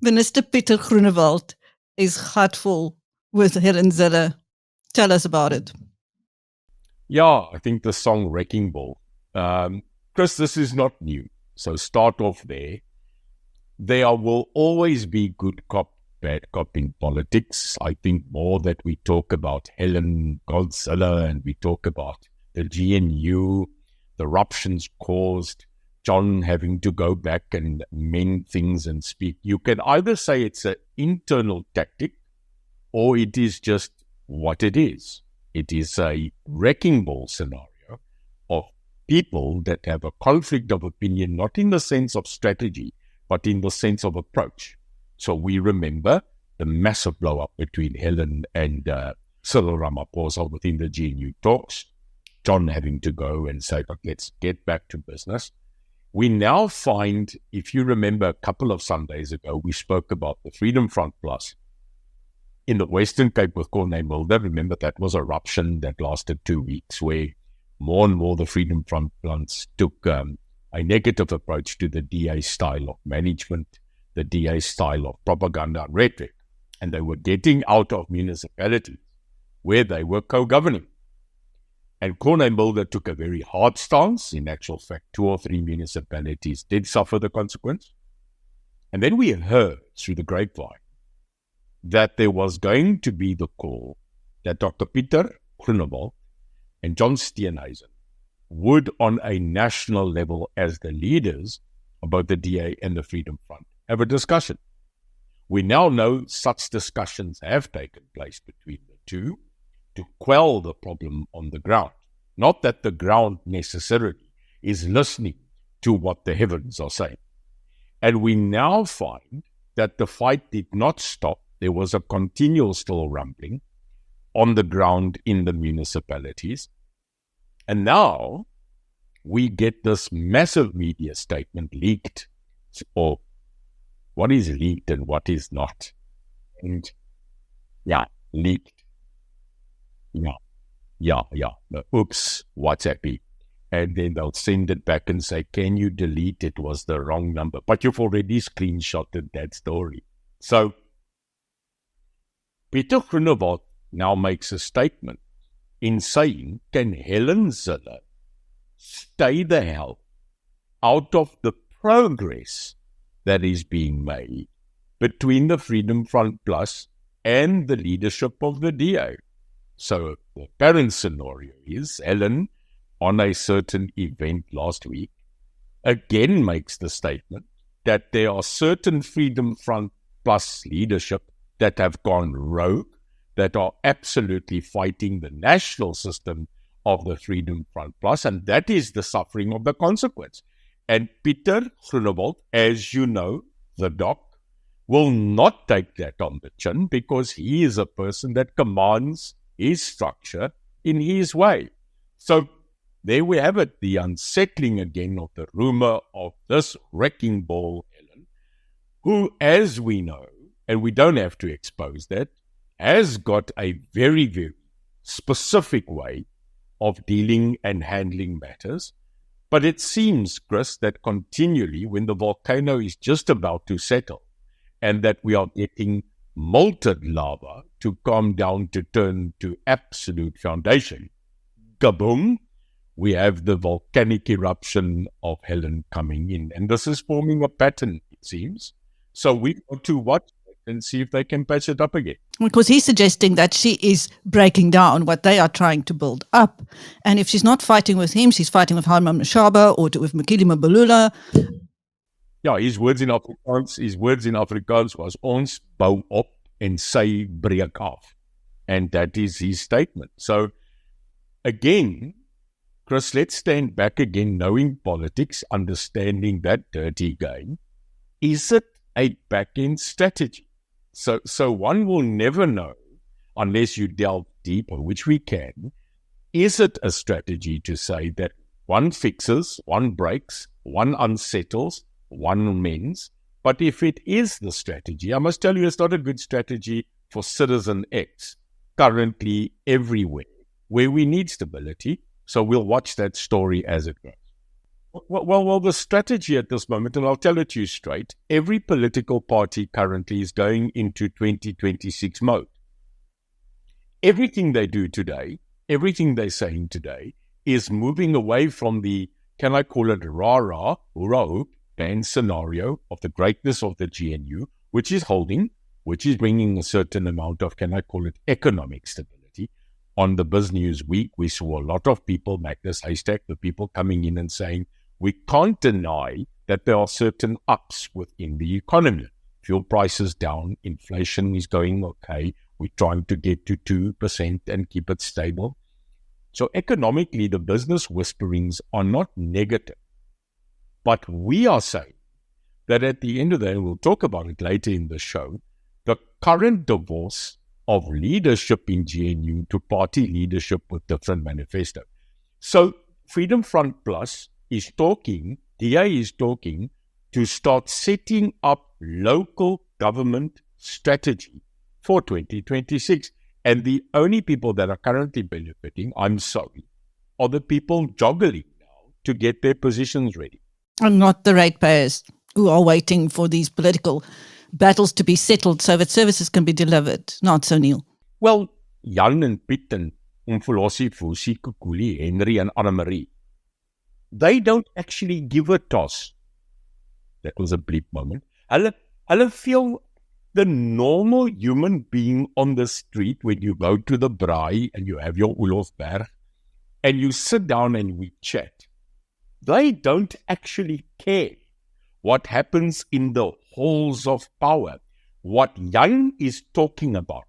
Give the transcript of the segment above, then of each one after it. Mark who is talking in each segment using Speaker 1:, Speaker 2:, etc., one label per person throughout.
Speaker 1: Minister Pieter Groenewald is heartful with Helen Zille. Tell us about it.
Speaker 2: Yeah, I think the song Wrecking Ball. Chris, this is not new. So start off there. There will always be good cop, bad cop in politics. I think more that we talk about Helen Godzilla and we talk about the GNU, the eruptions caused, John having to go back and mend things and speak. You can either say it's an internal tactic or it is just what it is. It is a wrecking ball scenario of people that have a conflict of opinion, not in the sense of strategy, but in the sense of approach. So we remember the massive blow-up between Helen and Cyril Ramaphosa within the GNU talks, John having to go and say, "Look, let's get back to business." We now find, if you remember a couple of Sundays ago, we spoke about the Freedom Front Plus in the Western Cape with Corne Mulder. Remember, that was a eruption that lasted 2 weeks where more and more the Freedom Front Plus took a negative approach to the DA style of management, the DA style of propaganda and rhetoric. And they were getting out of municipalities where they were co-governing. And Corne Mulder took a very hard stance. In actual fact, 2 or 3 municipalities did suffer the consequence. And then we heard through the grapevine that there was going to be the call that Dr. Pieter Groenewald and John Steenhuisen would, on a national level, as the leaders of both the DA and the Freedom Front, have a discussion. We now know such discussions have taken place between the two to quell the problem on the ground. Not that the ground necessarily is listening to what the heavens are saying. And we now find that the fight did not stop. There was a continual still rumbling on the ground in the municipalities. And now we get this massive media statement leaked, or what is leaked and what is not. And leaked. Oops, WhatsApp. And then they'll send it back and say, "Can you delete it? Was the wrong number." But you've already screenshotted that story. So Pieter Groenewald now makes a statement in saying, can Helen Zille stay the hell out of the progress that is being made between the Freedom Front Plus and the leadership of the DA? So the apparent scenario is Helen, on a certain event last week, again makes the statement that there are certain Freedom Front Plus leadership that have gone rogue, that are absolutely fighting the national system of the Freedom Front Plus, and that is the suffering of the consequence. And Pieter Groenewald, as you know, the doc, will not take that on the chin because he is a person that commands his structure in his way. So there we have it, the unsettling again of the rumor of this wrecking ball, Helen, who, as we know, and we don't have to expose that, has got a very, very specific way of dealing and handling matters. But it seems, Chris, that continually when the volcano is just about to settle and that we are getting molten lava to calm down to turn to absolute foundation, kaboom, we have the volcanic eruption of Helen coming in. And this is forming a pattern, it seems. So we got to watch and see if they can patch it up again.
Speaker 1: Because he's suggesting that she is breaking down what they are trying to build up. And if she's not fighting with him, she's fighting with Harman Mashaba or with Mkhili Mabulula.
Speaker 2: Yeah, his words in Afrikaans was, "Ons bou op en sy breek af." And that is his statement. So again, Chris, let's stand back again, knowing politics, understanding that dirty game. Is it a back-end strategy? So one will never know unless you delve deeper, which we can. Is it a strategy to say that one fixes, one breaks, one unsettles, one mends? But if it is the strategy, I must tell you it's not a good strategy for Citizen X currently everywhere where we need stability. So we'll watch that story as it goes. Well, the strategy at this moment, and I'll tell it to you straight, every political party currently is going into 2026 mode. Everything they do today, everything they're saying today, is moving away from the, can I call it rah-rah, hurrah hoop, band scenario of the greatness of the GNU, which is holding, which is bringing a certain amount of, can I call it, economic stability. On the BizNews week, we saw a lot of people, Magnus Haystack, the people coming in and saying, we can't deny that there are certain ups within the economy. Fuel prices down, inflation is going okay, we're trying to get to 2% and keep it stable. So economically, the business whisperings are not negative. But we are saying that at the end of the day, and we'll talk about it later in the show, the current divorce of leadership in GNU to party leadership with different manifesto. So Freedom Front Plus is talking, DA is talking, to start setting up local government strategy for 2026. And the only people that are currently benefiting, I'm sorry, are the people juggling now to get their positions ready.
Speaker 1: And not the ratepayers who are waiting for these political battles to be settled so that services can be delivered. Not so, Neil.
Speaker 2: Well, Jan and Piet and Umfolosi, Fusi, Kukuli, Henry and Anna-Marie, they don't actually give a toss. That was a bleep moment. Hulle feel the normal human being on the street when you go to the braai and you have your Olofberg and you sit down and we chat. They don't actually care what happens in the halls of power. What Jan is talking about,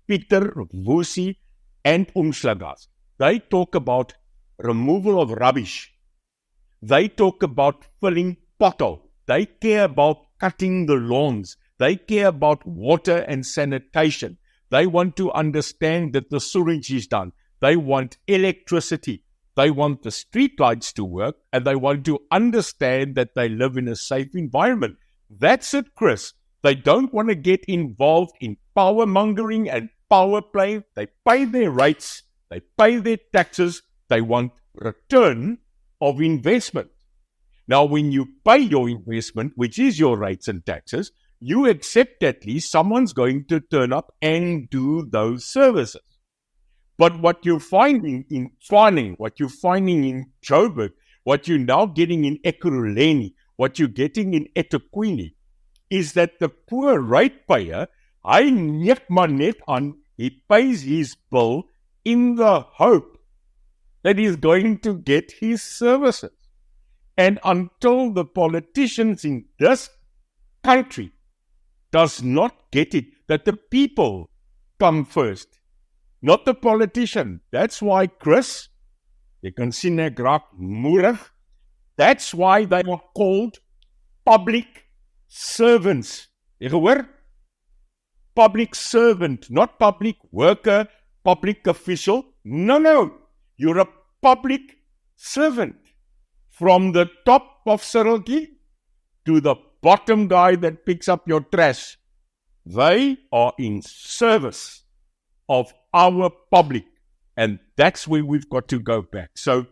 Speaker 2: Pieter, Vusi and Umslagas, they talk about removal of rubbish. They talk about filling potholes. They care about cutting the lawns. They care about water and sanitation. They want to understand that the sewage is done. They want electricity. They want the street lights to work, and they want to understand that they live in a safe environment. That's it, Chris. They don't want to get involved in power mongering and power play. They pay their rates. They pay their taxes. They want return of investment. Now, when you pay your investment, which is your rates and taxes, you accept at least someone's going to turn up and do those services. But what you're finding in Tshwane, what you're finding in Joburg, what you're now getting in Ekurhuleni, what you're getting in eThekwini, is that the poor ratepayer, hy neek maar net aan, he pays his bill in the hope that he's going to get his services. And until the politicians in this country does not get it, that the people come first, not the politician. That's why, Chris, you can sien ek raak moerig. That's why they are called public servants. You gehoor? Public servant, not public worker, public official. No. You're a public servant. From the top of Cyrilki to the bottom guy that picks up your trash. They are in service of our public. And that's where we've got to go back. So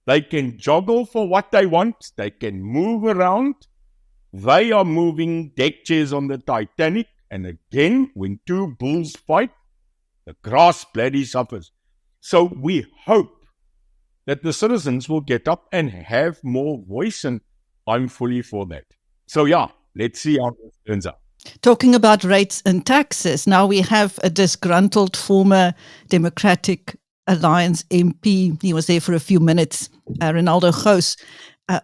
Speaker 2: they can joggle for what they want. They can move around. They are moving deck chairs on the Titanic. And again, when two bulls fight, the grass bloody suffers. So we hope that the citizens will get up and have more voice, and I'm fully for that. So yeah, let's see how this turns out.
Speaker 1: Talking about rates and taxes, now we have a disgruntled former Democratic Alliance MP. He was there for a few minutes, Ronaldo Gous,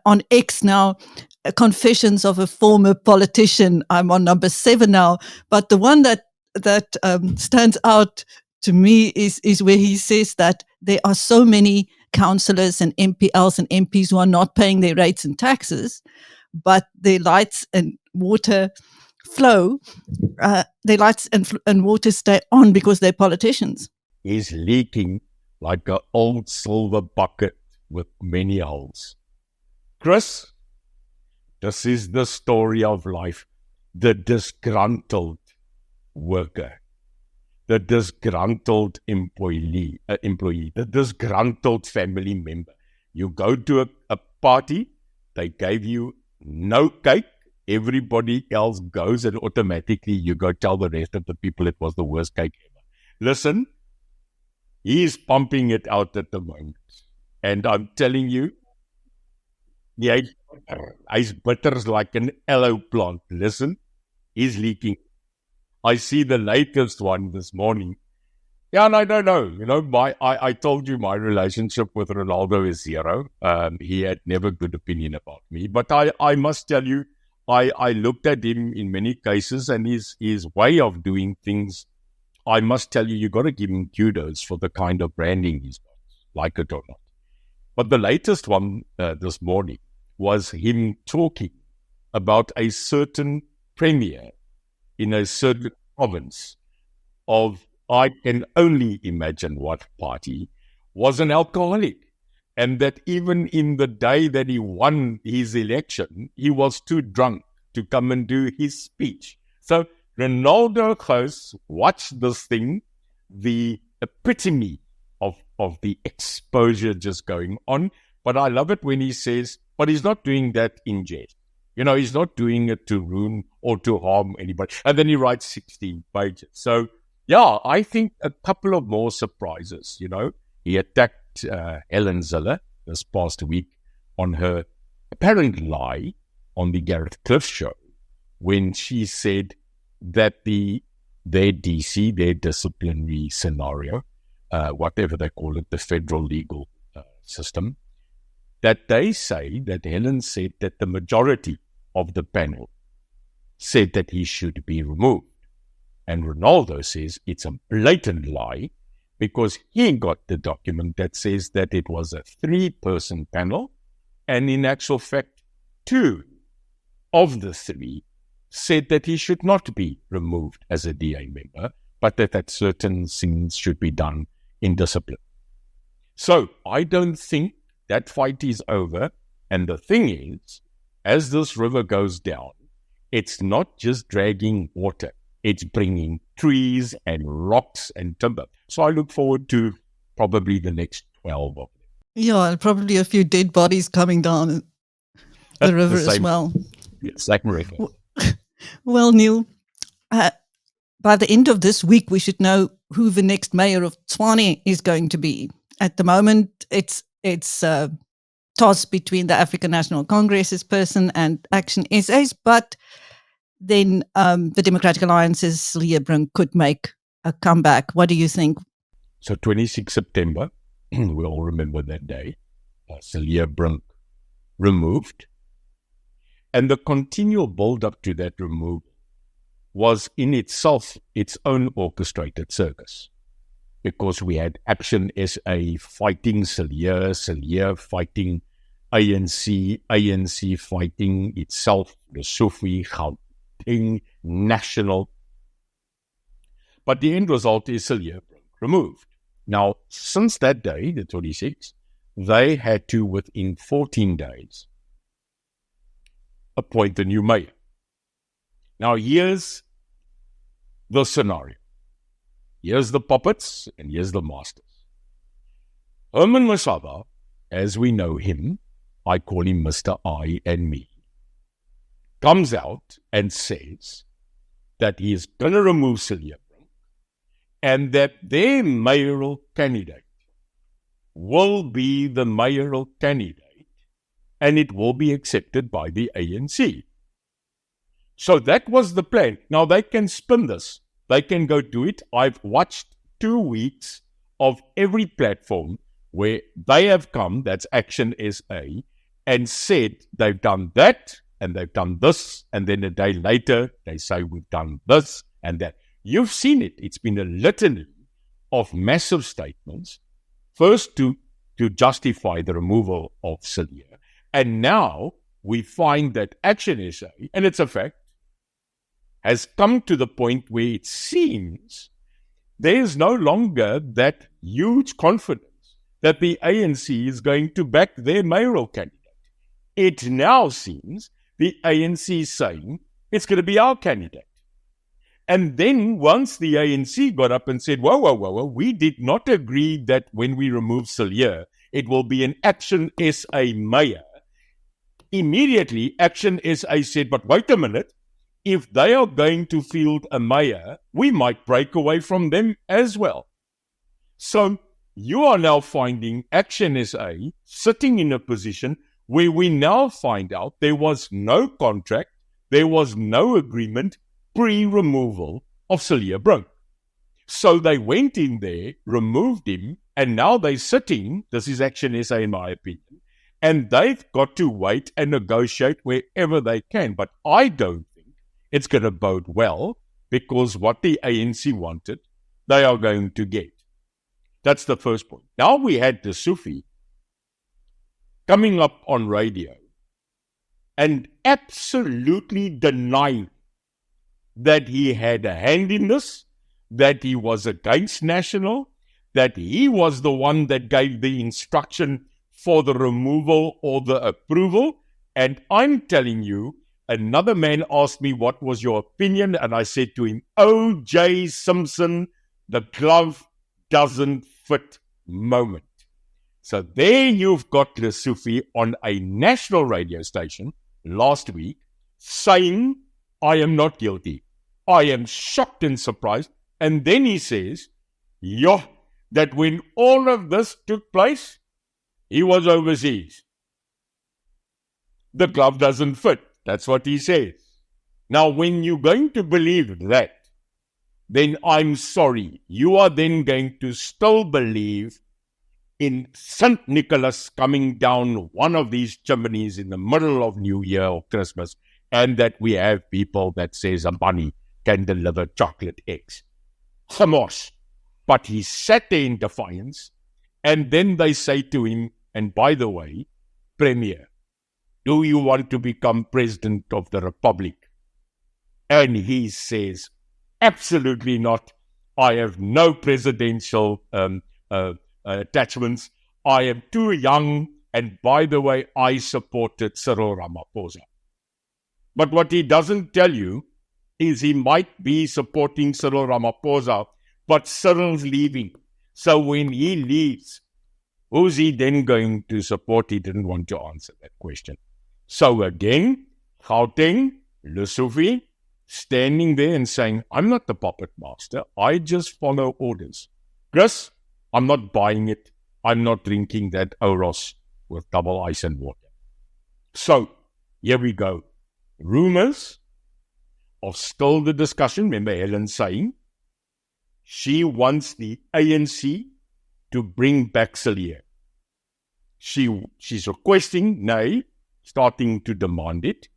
Speaker 1: on X now. Confessions of a former politician. I'm on number 7 now, but the one that stands out to me is where he says that there are so many councillors and MPLs and MPs who are not paying their rates and taxes, but their lights and water flow, their lights and water stay on because they're politicians.
Speaker 2: He's leaking like an old silver bucket with many holes. Chris, this is the story of life. The disgruntled worker, the disgruntled employee, the disgruntled family member. You go to a party They gave you no cake. Everybody else goes and automatically you go tell the rest of the people it was the worst cake ever. Listen, he's pumping it out at the moment. And I'm telling you, he's bitter like an aloe plant. Listen, he's leaking. I see the latest one this morning. Yeah, and I don't know. I told you my relationship with Ronaldo is zero. He had never good opinion about me. But I must tell you, I looked at him in many cases and his way of doing things, I must tell you, you got to give him kudos for the kind of branding he's got, like it or not. But the latest one this morning was him talking about a certain premier in a certain province of, I can only imagine what party, was an alcoholic. And that even in the day that he won his election, he was too drunk to come and do his speech. So Ronaldo Gous, watch this thing, the epitome of the exposure just going on. But I love it when he says, but he's not doing that in jest. He's not doing it to ruin or to harm anybody. And then he writes 16 pages. So, yeah, I think a couple of more surprises. He attacked Helen Zille this past week on her apparent lie on the Gareth Cliff show when she said that their DC, their disciplinary scenario, whatever they call it, the federal legal system, that they say that Helen said that the majority of the panel said that he should be removed. And Ronaldo says it's a blatant lie because he got the document that says that it was a 3-person panel, and in actual fact, 2 of the 3 said that he should not be removed as a DA member, but that certain things should be done in discipline. So I don't think that fight is over. And the thing is, as this river goes down, it's not just dragging water. It's bringing trees and rocks and timber. So I look forward to probably the next 12 of them.
Speaker 1: Yeah, and probably a few dead bodies coming down the river as well.
Speaker 2: Yes, like River.
Speaker 1: Well, Neil, by the end of this week, we should know who the next mayor of Tshwane is going to be. At the moment, it's tossed between the African National Congress's person and Action SA's, but then the Democratic Alliance's Celia Brink could make a comeback. What do you think?
Speaker 2: So 26 September, we all remember that day, Celia Brink removed. And the continual build-up to that removal was in itself its own orchestrated circus. Because we had Action SA fighting Celia, Celia fighting ANC, ANC fighting itself, the Sufi, Gauteng, National. But the end result is Celia removed. Now, since that day, the 26th, they had to, within 14 days, appoint a new mayor. Now, here's the scenario. Here's the puppets and here's the masters. Herman Mashaba, as we know him, I call him Mr. I and me, comes out and says that he is going to remove Celia Brink and that their mayoral candidate will be the mayoral candidate and it will be accepted by the ANC. So that was the plan. Now they can spin this. They can go do it. I've watched 2 weeks of every platform where they have come, that's Action SA, and said they've done that and they've done this, and then a day later they say we've done this and that. You've seen it. It's been a litany of massive statements, first to justify the removal of Celia. And now we find that Action SA, and it's a fact, has come to the point where it seems there's no longer that huge confidence that the ANC is going to back their mayoral candidate. It now seems the ANC is saying it's going to be our candidate. And then once the ANC got up and said, whoa, we did not agree that when we remove Celia, it will be an Action SA mayor. immediately Action SA said, but wait a minute, if they are going to field a mayor, we might break away from them as well. So you are now finding Action SA sitting in a position where we now find out there was no contract, there was no agreement pre-removal of Celia Brink. So they went in there, removed him, and now they're sitting, this is Action SA in my opinion, and they've got to wait and negotiate wherever they can. But I don't think it's going to bode well, because what the ANC wanted, they are going to get. That's the first point. Now we had the Sufi coming up on radio and absolutely denying that he had a hand in this, that he was against National, that he was the one that gave the instruction for the removal or the approval. And I'm telling you, another man asked me, what was your opinion? And I said to him, O.J. Simpson, the glove doesn't fit moment. So there you've got the Sufi on a national radio station last week saying, I am not guilty. I am shocked and surprised. And then he says, that when all of this took place, he was overseas. The glove doesn't fit. That's what he says. Now, when you're going to believe that, then I'm sorry. You are then going to still believe in St. Nicholas coming down one of these chimneys in the middle of New Year or Christmas, and that we have people that says a bunny can deliver chocolate eggs. Chamos. But he sat there in defiance, and then they say to him, and by the way, Premier, do you want to become President of the Republic? And he says, absolutely not. I have no presidential attachments. I am too young, and by the way, I supported Cyril Ramaphosa. But what he doesn't tell you is he might be supporting Cyril Ramaphosa, but Cyril's leaving. So when he leaves, who's he then going to support? He didn't want to answer that question. So again, Gauteng, Lesotho, standing there and saying, I'm not the puppet master. I just follow orders. Chris, I'm not buying it. I'm not drinking that Oros with double ice and water. So here we go. Rumors of still the discussion. Remember Helen saying she wants the ANC to bring back Celia. She's requesting, nay, starting to demand it.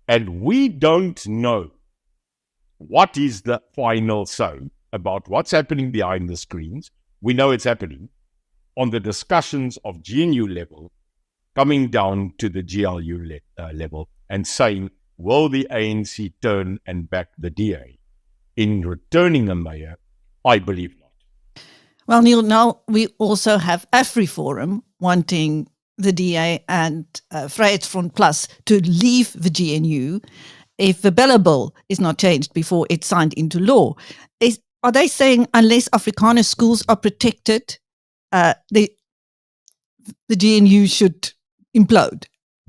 Speaker 2: And we don't know what is the final say about what's happening behind the screens. We know it's happening on the discussions of GNU level, coming down to the GLU level and saying, will the ANC turn and back the DA in returning a mayor? I believe not.
Speaker 1: Well, Neil, now we also have AfriForum wanting the DA and Vryheidsfront Plus to leave the GNU if the Bella Bill is not changed before it's signed into law. Are they saying unless Afrikaner schools are protected, the GNU should implode?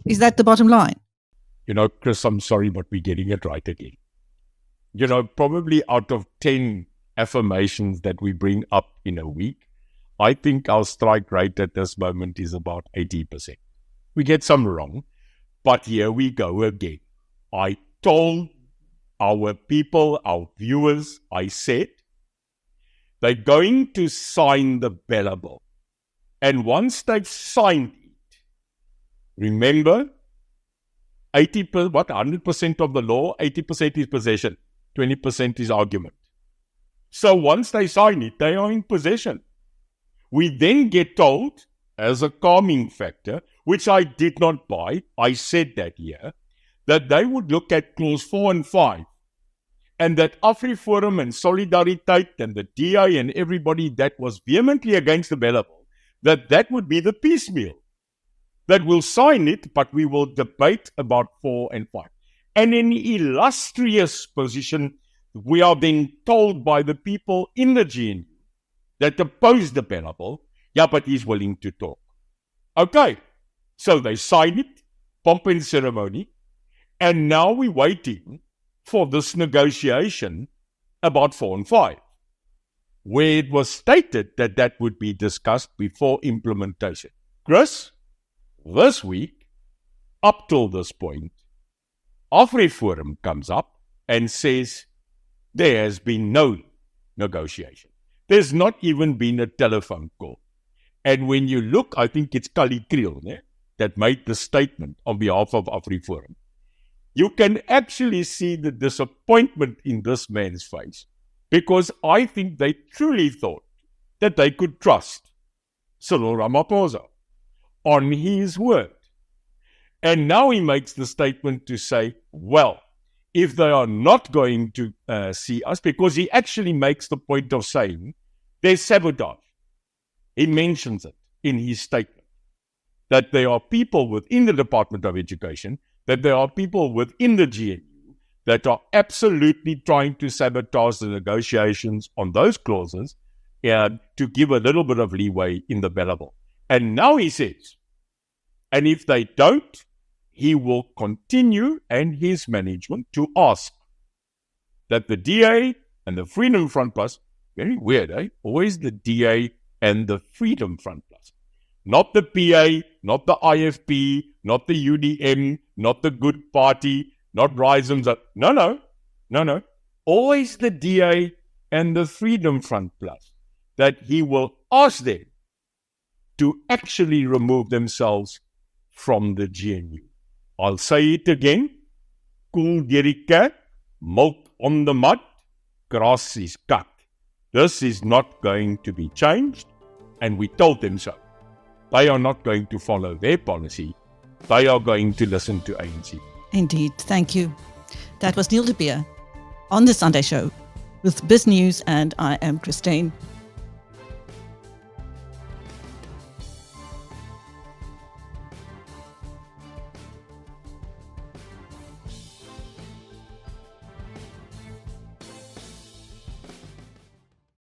Speaker 1: Is that the bottom line?
Speaker 2: Chris, I'm sorry, but we're getting it right again. Probably out of 10 affirmations that we bring up in a week, I think our strike rate at this moment is about 80%. We get some wrong, but here we go again. I told our people, our viewers, I said, they're going to sign the Bella Bill. And once they've signed it, remember, 100% of the law, 80% is possession, 20% is argument. So once they sign it, they are in possession. We then get told, as a calming factor, which I did not buy, I said that here, that they would look at clause 4 and 5, and that AfriForum and Solidariteit and the DA and everybody that was vehemently against the Bella Bill, that would be the piecemeal. That we'll sign it, but we will debate about 4 and 5. And in illustrious position, we are then told by the people in the GNU that oppose the Bella Bill, but he's willing to talk. Okay, so they sign it, pomp and ceremony. And now we're waiting for this negotiation about 4 and 5, where it was stated that that would be discussed before implementation. Chris, this week, up till this point, AfriForum comes up and says there has been no negotiation. There's not even been a telephone call. And when you look, I think it's Kali Kriel that made the statement on behalf of AfriForum. You can actually see the disappointment in this man's face, because I think they truly thought that they could trust Cyril Ramaphosa on his word. And now he makes the statement to say, well, if they are not going to see us, because he actually makes the point of saying there's sabotage. He mentions it in his statement, that there are people within the Department of Education, that there are people within the GNU that are absolutely trying to sabotage the negotiations on those clauses to give a little bit of leeway in the billable. And now he says, and if they don't, he will continue, and his management, to ask that the DA and the Freedom Front Plus, very weird, always the DA and the Freedom Front Plus, not the PA, not the IFP, not the UDM, not the Good Party, not Rise and Up. No. Always the DA and the Freedom Front Plus, that he will ask them to actually remove themselves from the GNU. I'll say it again. Koel deur die kat, milk on the mud, grass is cut. This is not going to be changed, and we told them so. They are not going to follow their policy. They are going to listen to ANC.
Speaker 1: Indeed. Thank you. That was Neil de Beer on The Sunday Show with BizNews, and I am Christine.